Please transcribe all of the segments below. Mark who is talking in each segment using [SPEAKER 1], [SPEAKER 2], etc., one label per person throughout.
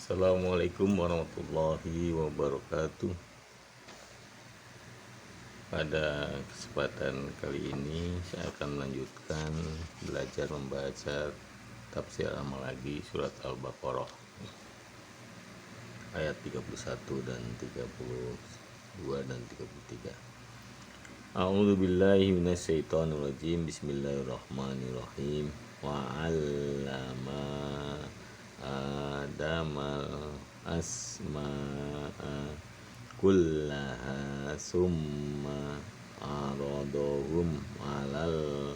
[SPEAKER 1] Assalamualaikum warahmatullahi wabarakatuh. Pada kesempatan kali ini saya akan melanjutkan belajar membaca tafsir Al-Malagi surat Al-Baqarah ayat 31 dan 32 dan 33. A'udzu billahi minasyaitonir rajim. Bismillahirrahmanirrahim. Wa 'allama Adamal asma'a kullaha summa aradahum alal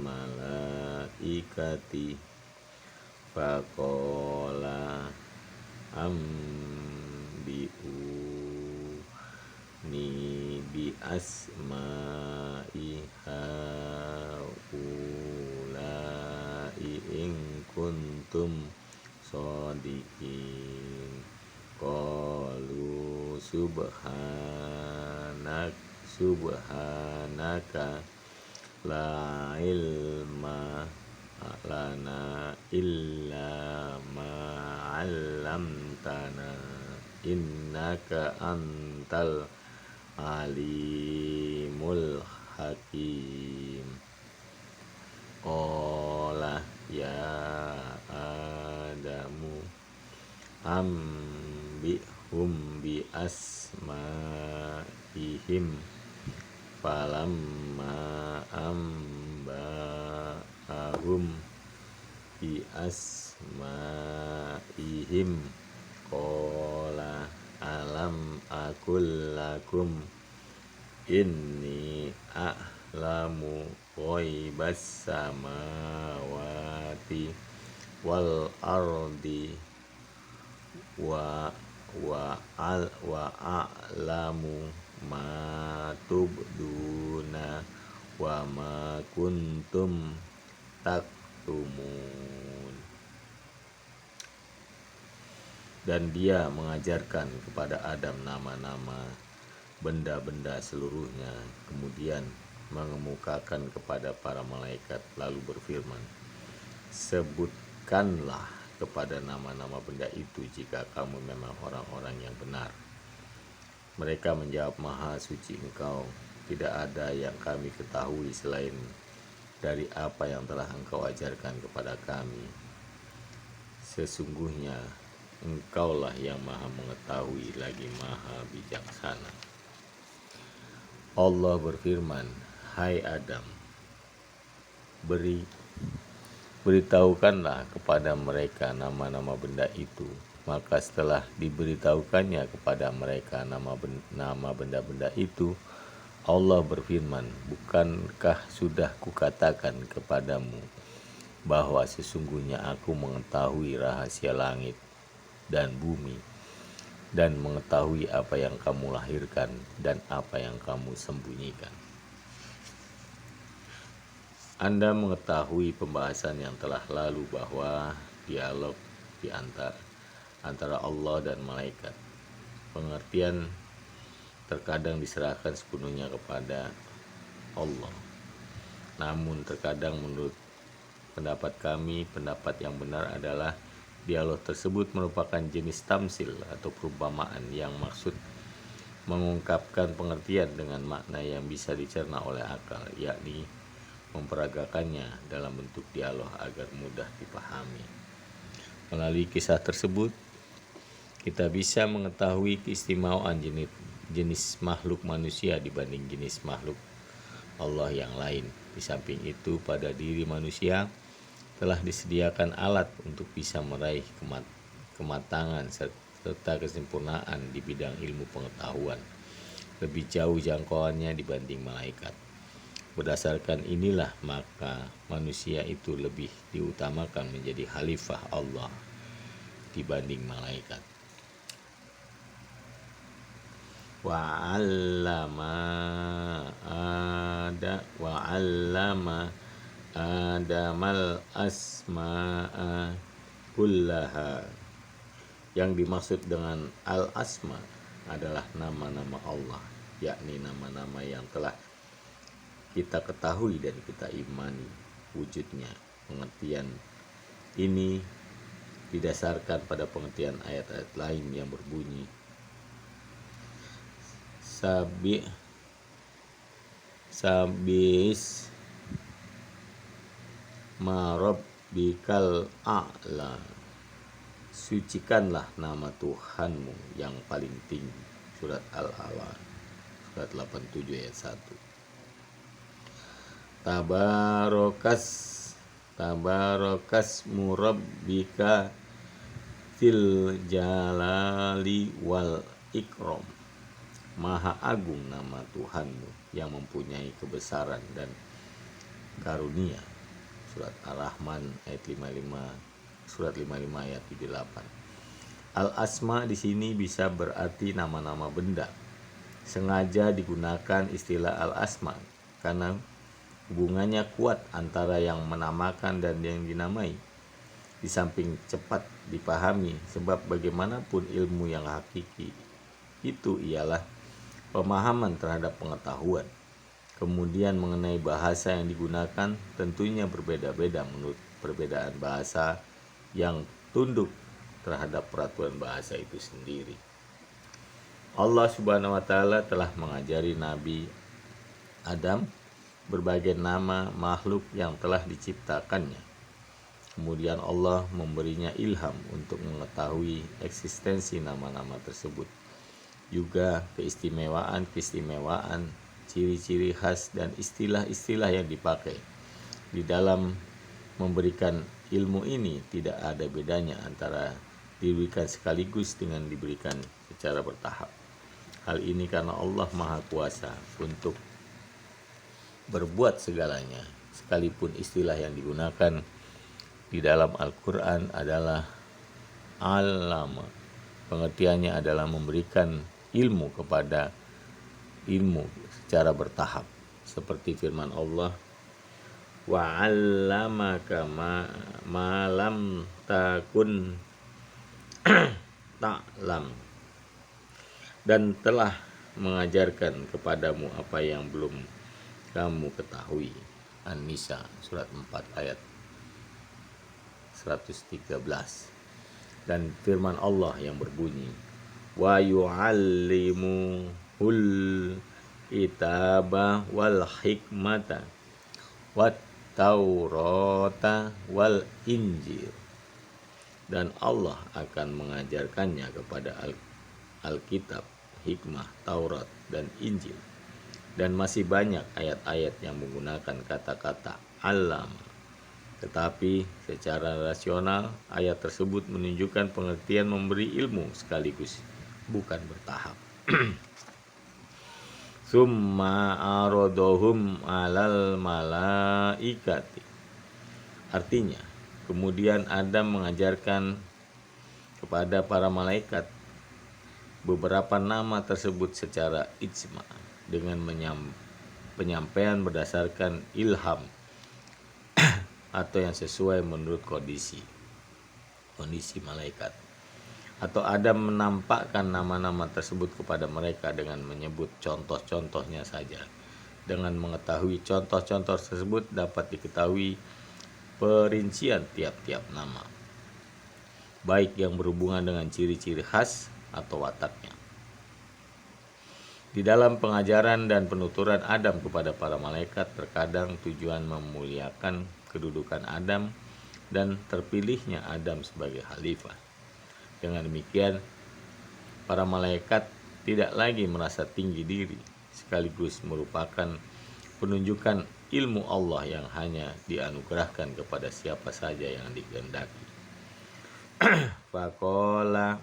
[SPEAKER 1] malaikati faqala ambi'uni bi asma'i haula'i in kuntum shodiqin. Qalu subhanaka la ilma lana illa ma 'allamtana innaka antal alimul hakim. Qala ya Adamu ambihum bi asma'ihim falamma amba'ahum bi asma'ihim qala alam aqul lakum inni a'lamu ghaibas samawati wal ardi wa a'lamu ma tubduna wa ma kuntum taktumun. Dan dia mengajarkan kepada Adam nama-nama benda-benda seluruhnya, kemudian mengemukakan kepada para malaikat lalu berfirman, sebutkanlah kepada nama-nama benda itu jika kamu memang orang-orang yang benar. Mereka menjawab, Maha suci Engkau, tidak ada yang kami ketahui selain dari apa yang telah Engkau ajarkan kepada kami. Sesungguhnya Engkaulah yang maha mengetahui lagi maha bijaksana. Allah berfirman, hai Adam, beritahukanlah kepada mereka nama-nama benda itu. Maka setelah diberitahukannya kepada mereka nama benda-benda itu, Allah berfirman, bukankah sudah kukatakan kepadamu bahwa sesungguhnya aku mengetahui rahasia langit dan bumi, dan mengetahui apa yang kamu lahirkan dan apa yang kamu sembunyikan. Anda mengetahui pembahasan yang telah lalu bahwa dialog di antara Allah dan malaikat, pengertian terkadang diserahkan sepenuhnya kepada Allah. Namun terkadang menurut pendapat kami, pendapat yang benar adalah dialog tersebut merupakan jenis tamsil atau perumpamaan yang maksud mengungkapkan pengertian dengan makna yang bisa dicerna oleh akal, yakni memperagakannya dalam bentuk dialog agar mudah dipahami. Melalui kisah tersebut, kita bisa mengetahui keistimewaan jenis makhluk manusia dibanding jenis makhluk Allah yang lain. Di samping itu, pada diri manusia telah disediakan alat untuk bisa meraih kematangan serta kesempurnaan di bidang ilmu pengetahuan. Lebih jauh jangkauannya dibanding malaikat. Berdasarkan inilah maka manusia itu lebih diutamakan menjadi khalifah Allah dibanding malaikat. Wa 'allama Adamal asma'a kullaha. Yang dimaksud dengan al-asma adalah nama-nama Allah, yakni nama-nama yang telah kita ketahui dan kita imani wujudnya. Pengertian ini didasarkan pada pengertian ayat-ayat lain yang berbunyi sabis marabbikal a'la, sucikanlah nama Tuhanmu yang paling tinggi. Surat Al-A'la, surat 87 ayat 1. Tabarakas murabbika fil jalali wal ikram. Maha agung nama Tuhanmu yang mempunyai kebesaran dan karunia. Surat Ar-Rahman ayat 55, surat 55 ayat 78. Al-asma di sini bisa berarti nama-nama benda. Sengaja digunakan istilah al-asma karena hubungannya kuat antara yang menamakan dan yang dinamai. Di samping cepat dipahami, sebab bagaimanapun ilmu yang hakiki itu ialah pemahaman terhadap pengetahuan. Kemudian mengenai bahasa yang digunakan tentunya berbeda-beda menurut perbedaan bahasa yang tunduk terhadap peraturan bahasa itu sendiri. Allah Subhanahu wa taala telah mengajari Nabi Adam berbagai nama makhluk yang telah diciptakannya. Kemudian Allah memberinya ilham untuk mengetahui eksistensi nama-nama tersebut. Juga keistimewaan, ciri-ciri khas dan istilah-istilah yang dipakai. Di dalam memberikan ilmu ini tidak ada bedanya antara diberikan sekaligus dengan diberikan secara bertahap. Hal ini karena Allah Maha Kuasa untuk berbuat segalanya, sekalipun istilah yang digunakan di dalam Al-Quran adalah alama. Pengertiannya adalah memberikan ilmu kepada ilmu secara bertahap, seperti firman Allah, wa 'allamaka ma lam takun ta'lam, dan telah mengajarkan kepadamu apa yang belum kamu ketahui. An-Nisa surat 4 ayat 113. Dan firman Allah yang berbunyi, wa yu'allimuhul kitaba wal hikmata wat taurata wal injil, dan Allah akan mengajarkannya kepada Alkitab, hikmah, Taurat, dan Injil. Dan masih banyak ayat-ayat yang menggunakan kata-kata alam. Tetapi secara rasional ayat tersebut menunjukkan pengertian memberi ilmu sekaligus, bukan bertahap. Summa arodohum alal malaikati. Artinya, kemudian Adam mengajarkan kepada para malaikat beberapa nama tersebut secara ijma dengan penyampaian berdasarkan ilham atau yang sesuai menurut kondisi malaikat. Atau Adam menampakkan nama-nama tersebut kepada mereka dengan menyebut contoh-contohnya saja. Dengan mengetahui contoh-contoh tersebut dapat diketahui perincian tiap-tiap nama, baik yang berhubungan dengan ciri-ciri khas atau wataknya. Di dalam pengajaran dan penuturan Adam kepada para malaikat, terkadang tujuan memuliakan kedudukan Adam dan terpilihnya Adam sebagai khalifah. Dengan demikian, para malaikat tidak lagi merasa tinggi diri, sekaligus merupakan penunjukan ilmu Allah yang hanya dianugerahkan kepada siapa saja yang dikehendaki. Faqala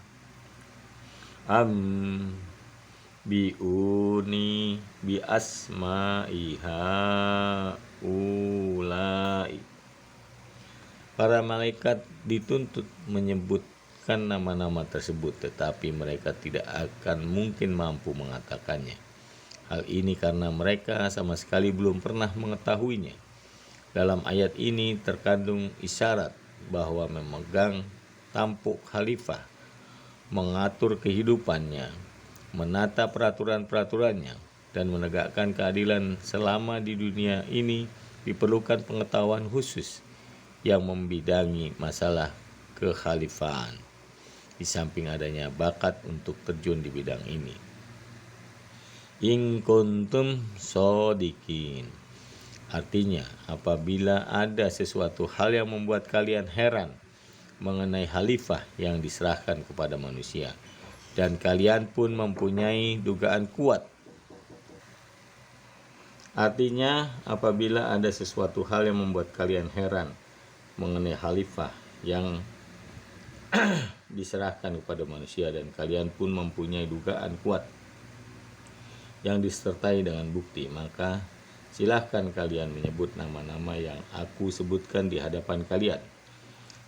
[SPEAKER 1] biuni bi asma'iha ulai. Para malaikat dituntut menyebutkan nama-nama tersebut, tetapi mereka tidak akan mungkin mampu mengatakannya. Hal ini karena mereka sama sekali belum pernah mengetahuinya. Dalam ayat ini terkandung isyarat bahwa memegang tampuk khalifah, mengatur kehidupannya, menata peraturan-peraturannya, dan menegakkan keadilan selama di dunia ini diperlukan pengetahuan khusus yang membidangi masalah kekhalifahan, di samping adanya bakat untuk terjun di bidang ini. In kuntum shodiqin, artinya apabila ada sesuatu hal yang membuat kalian heran mengenai khalifah yang diserahkan kepada manusia, dan kalian pun mempunyai dugaan kuat. Artinya apabila ada sesuatu hal yang membuat kalian heran mengenai khalifah yang diserahkan kepada manusia, dan kalian pun mempunyai dugaan kuat yang disertai dengan bukti, maka silahkan kalian menyebut nama-nama yang aku sebutkan di hadapan kalian.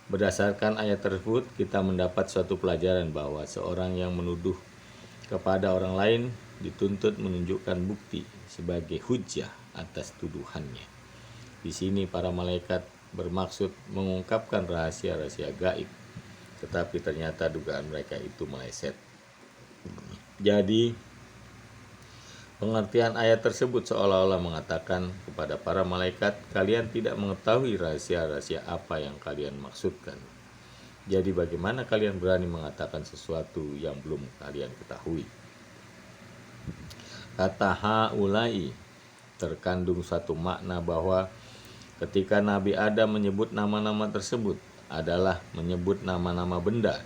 [SPEAKER 1] Berdasarkan ayat tersebut, kita mendapat suatu pelajaran bahwa seorang yang menuduh kepada orang lain dituntut menunjukkan bukti sebagai hujjah atas tuduhannya. Di sini para malaikat bermaksud mengungkapkan rahasia-rahasia gaib, tetapi ternyata dugaan mereka itu meleset. Jadi pengertian ayat tersebut seolah-olah mengatakan kepada para malaikat, kalian tidak mengetahui rahasia-rahasia apa yang kalian maksudkan. Jadi bagaimana kalian berani mengatakan sesuatu yang belum kalian ketahui? Kata haulai terkandung suatu makna bahwa ketika Nabi Adam menyebut nama-nama tersebut adalah menyebut nama-nama benda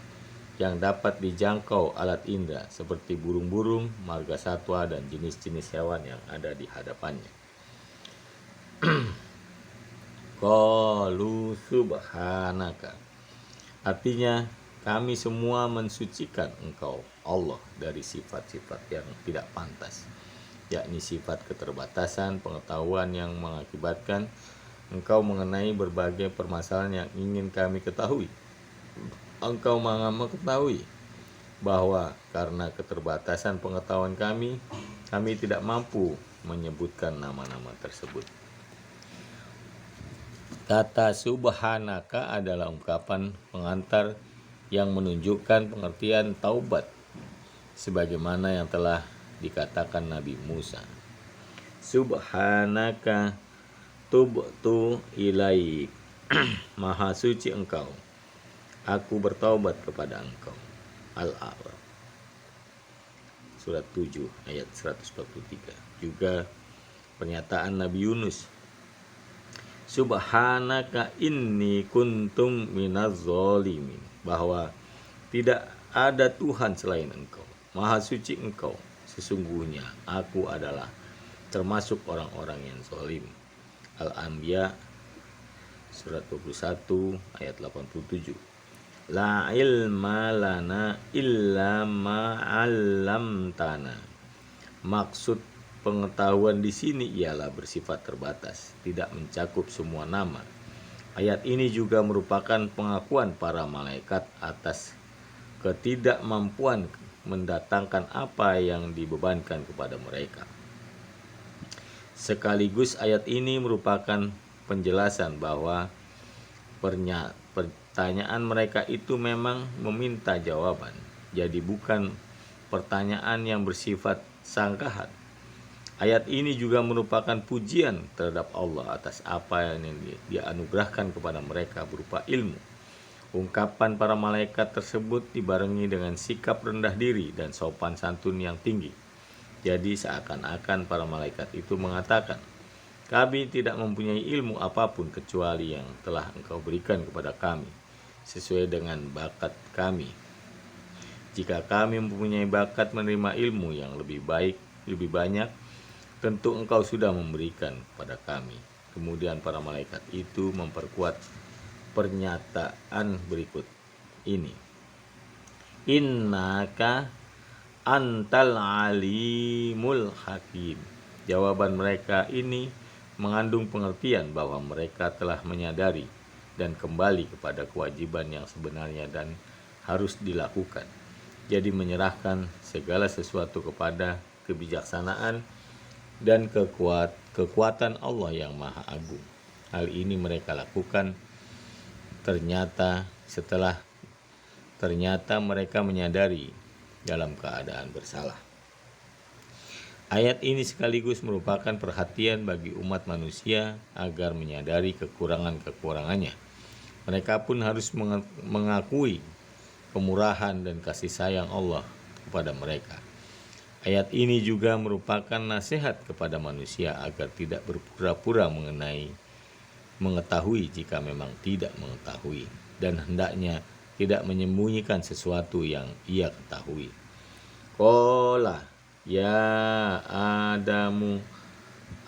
[SPEAKER 1] yang dapat dijangkau alat indera seperti burung-burung, marga satwa, dan jenis-jenis hewan yang ada di hadapannya. Qalu subhanaka, artinya kami semua mensucikan engkau Allah dari sifat-sifat yang tidak pantas, yakni sifat keterbatasan pengetahuan yang mengakibatkan engkau mengenai berbagai permasalahan yang ingin kami ketahui. Engkau maha mengetahui bahwa karena keterbatasan pengetahuan kami tidak mampu menyebutkan nama-nama tersebut. Kata subhanaka adalah ungkapan pengantar yang menunjukkan pengertian taubat, sebagaimana yang telah dikatakan Nabi Musa. Subhanaka tubtu ilaik, maha suci engkau, aku bertaubat kepada engkau. Al-A'raf surat 7 ayat 143. Juga pernyataan Nabi Yunus, subhanaka inni kuntum minaz zalimin, bahwa tidak ada Tuhan selain engkau, maha suci engkau, sesungguhnya aku adalah termasuk orang-orang yang zalim. Al-Anbiya surat 21 ayat 87. La ilma lana illa ma 'allamtana. Maksud pengetahuan di sini ialah bersifat terbatas, tidak mencakup semua nama. Ayat ini juga merupakan pengakuan para malaikat atas ketidakmampuan mendatangkan apa yang dibebankan kepada mereka. Sekaligus ayat ini merupakan penjelasan bahwa pertanyaan mereka itu memang meminta jawaban, jadi bukan pertanyaan yang bersifat sanggahan. Ayat ini juga merupakan pujian terhadap Allah atas apa yang Dia anugerahkan kepada mereka berupa ilmu. Ungkapan para malaikat tersebut dibarengi dengan sikap rendah diri dan sopan santun yang tinggi. Jadi seakan-akan para malaikat itu mengatakan, kami tidak mempunyai ilmu apapun kecuali yang telah engkau berikan kepada kami, sesuai dengan bakat kami. Jika kami mempunyai bakat menerima ilmu yang lebih baik, lebih banyak, tentu engkau sudah memberikan kepada kami. Kemudian para malaikat itu memperkuat pernyataan berikut ini. Innaka antal alimul hakim. Jawaban mereka ini mengandung pengertian bahwa mereka telah menyadari dan kembali kepada kewajiban yang sebenarnya dan harus dilakukan. Jadi menyerahkan segala sesuatu kepada kebijaksanaan dan kekuatan Allah yang Maha Agung. Hal ini mereka lakukan ternyata mereka menyadari dalam keadaan bersalah. Ayat ini sekaligus merupakan perhatian bagi umat manusia agar menyadari kekurangan-kekurangannya Mereka pun harus mengakui kemurahan dan kasih sayang Allah kepada mereka. Ayat ini juga merupakan nasihat kepada manusia agar tidak berpura-pura mengetahui jika memang tidak mengetahui, dan hendaknya tidak menyembunyikan sesuatu yang ia ketahui. Qala ya Adamu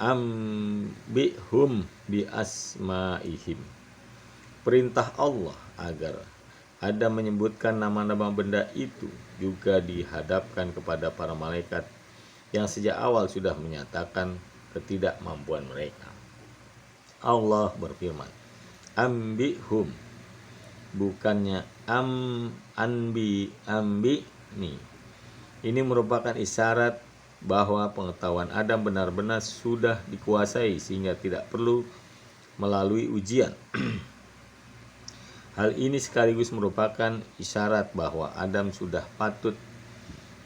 [SPEAKER 1] ambihum bi asmaihim. Perintah Allah agar Adam menyebutkan nama-nama benda itu juga dihadapkan kepada para malaikat yang sejak awal sudah menyatakan ketidakmampuan mereka. Allah berfirman, ambihum, bukannya anbi nih. Ini merupakan isyarat bahwa pengetahuan Adam benar-benar sudah dikuasai sehingga tidak perlu melalui ujian. Hal ini sekaligus merupakan isyarat bahwa Adam sudah patut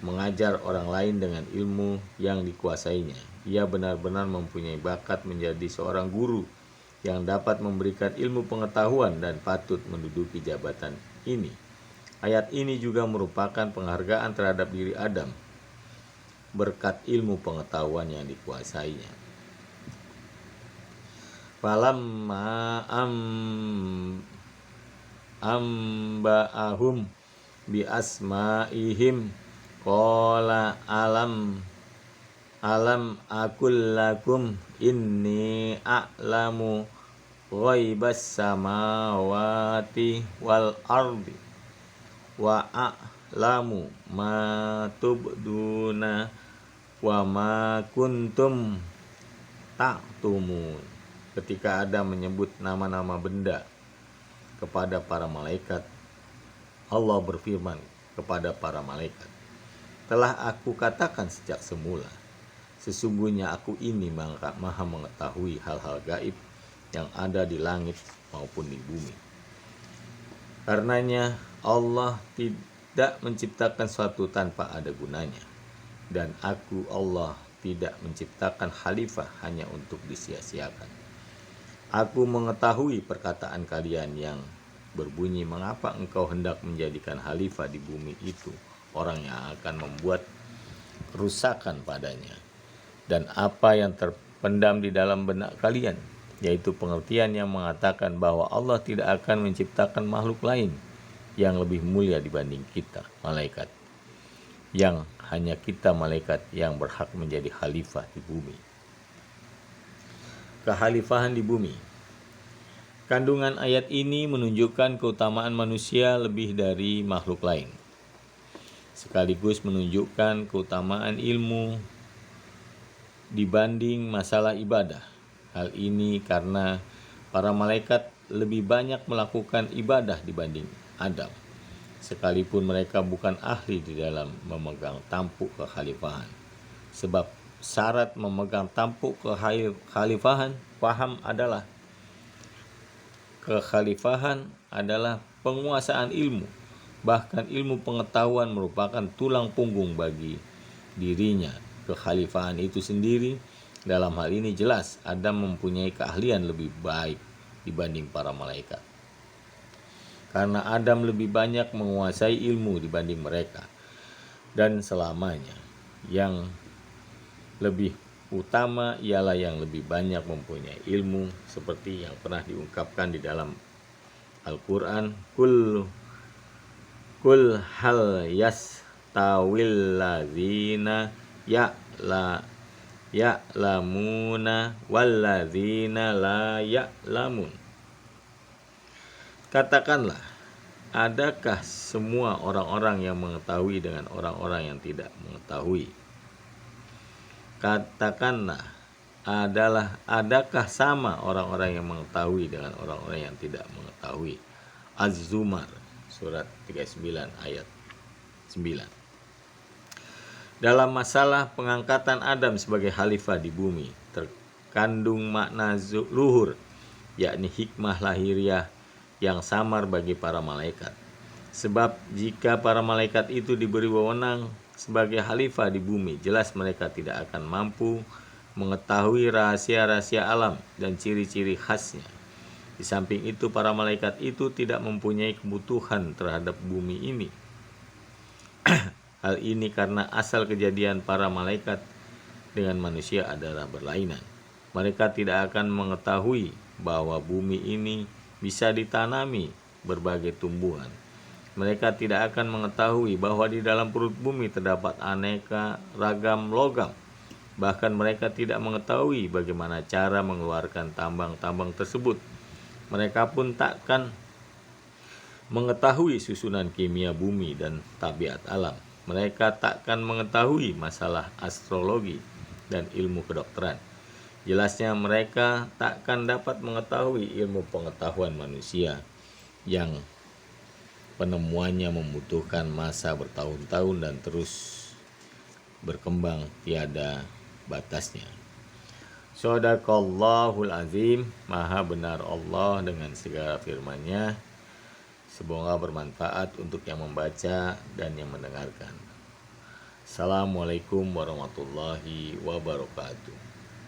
[SPEAKER 1] mengajar orang lain dengan ilmu yang dikuasainya. Ia benar-benar mempunyai bakat menjadi seorang guru yang dapat memberikan ilmu pengetahuan dan patut menduduki jabatan ini. Ayat ini juga merupakan penghargaan terhadap diri Adam berkat ilmu pengetahuan yang dikuasainya. Falamma amba'ahum bi asma'ihim qala alam akul lakum inni a'lamu ghaibas samawati wal ardi wa a'lamu ma tubduna wa ma kuntum taktumun. Ketika Adam menyebut nama-nama benda kepada para malaikat, Allah berfirman kepada para malaikat, telah aku katakan sejak semula, sesungguhnya aku ini maha mengetahui hal-hal gaib yang ada di langit maupun di bumi. Karenanya Allah tidak menciptakan suatu tanpa ada gunanya, dan aku Allah tidak menciptakan khalifah hanya untuk disia-siakan. Aku mengetahui perkataan kalian yang berbunyi, mengapa engkau hendak menjadikan khalifah di bumi itu orang yang akan membuat kerusakan padanya, dan apa yang terpendam di dalam benak kalian, yaitu pengertian yang mengatakan bahwa Allah tidak akan menciptakan makhluk lain yang lebih mulia dibanding kita, malaikat, yang hanya kita malaikat yang berhak menjadi khalifah di bumi. Kekhalifahan di bumi. Kandungan ayat ini menunjukkan keutamaan manusia lebih dari makhluk lain, sekaligus menunjukkan keutamaan ilmu dibanding masalah ibadah. Hal ini karena para malaikat lebih banyak melakukan ibadah dibanding Adam, sekalipun mereka bukan ahli di dalam memegang tampuk kekhalifahan. Sebab syarat memegang tampuk kekhalifahan adalah penguasaan ilmu. Bahkan ilmu pengetahuan merupakan tulang punggung bagi dirinya. Kekhalifahan itu sendiri, dalam hal ini jelas Adam mempunyai keahlian lebih baik dibanding para malaikat, karena Adam lebih banyak menguasai ilmu dibanding mereka. Dan selamanya yang lebih utama ialah yang lebih banyak mempunyai ilmu, seperti yang pernah diungkapkan di dalam Al-Quran, Kul hal yastawil ladzina ya'lamuna walladzina la ya'lamun. Katakanlah, adakah semua orang-orang yang mengetahui dengan orang-orang yang tidak mengetahui? Katakanlah, adakah sama orang-orang yang mengetahui dengan orang-orang yang tidak mengetahui? Az-Zumar surat 39 ayat 9. Dalam masalah pengangkatan Adam sebagai khalifah di bumi terkandung makna luhur, yakni hikmah lahiriah yang samar bagi para malaikat. Sebab jika para malaikat itu diberi wewenang sebagai khalifah di bumi, jelas mereka tidak akan mampu mengetahui rahasia-rahasia alam dan ciri-ciri khasnya. Di samping itu, para malaikat itu tidak mempunyai kebutuhan terhadap bumi ini. Hal ini karena asal kejadian para malaikat dengan manusia adalah berlainan. Mereka tidak akan mengetahui bahwa bumi ini bisa ditanami berbagai tumbuhan. Mereka tidak akan mengetahui bahwa di dalam perut bumi terdapat aneka ragam logam. Bahkan mereka tidak mengetahui bagaimana cara mengeluarkan tambang-tambang tersebut. Mereka pun takkan mengetahui susunan kimia bumi dan tabiat alam. Mereka takkan mengetahui masalah astrologi dan ilmu kedokteran. Jelasnya mereka takkan dapat mengetahui ilmu pengetahuan manusia yang penemuannya membutuhkan masa bertahun-tahun dan terus berkembang tiada batasnya. Shadaqallahul azim. Maha benar Allah dengan segala firman-Nya. Semoga bermanfaat untuk yang membaca dan yang mendengarkan. Assalamualaikum warahmatullahi wabarakatuh.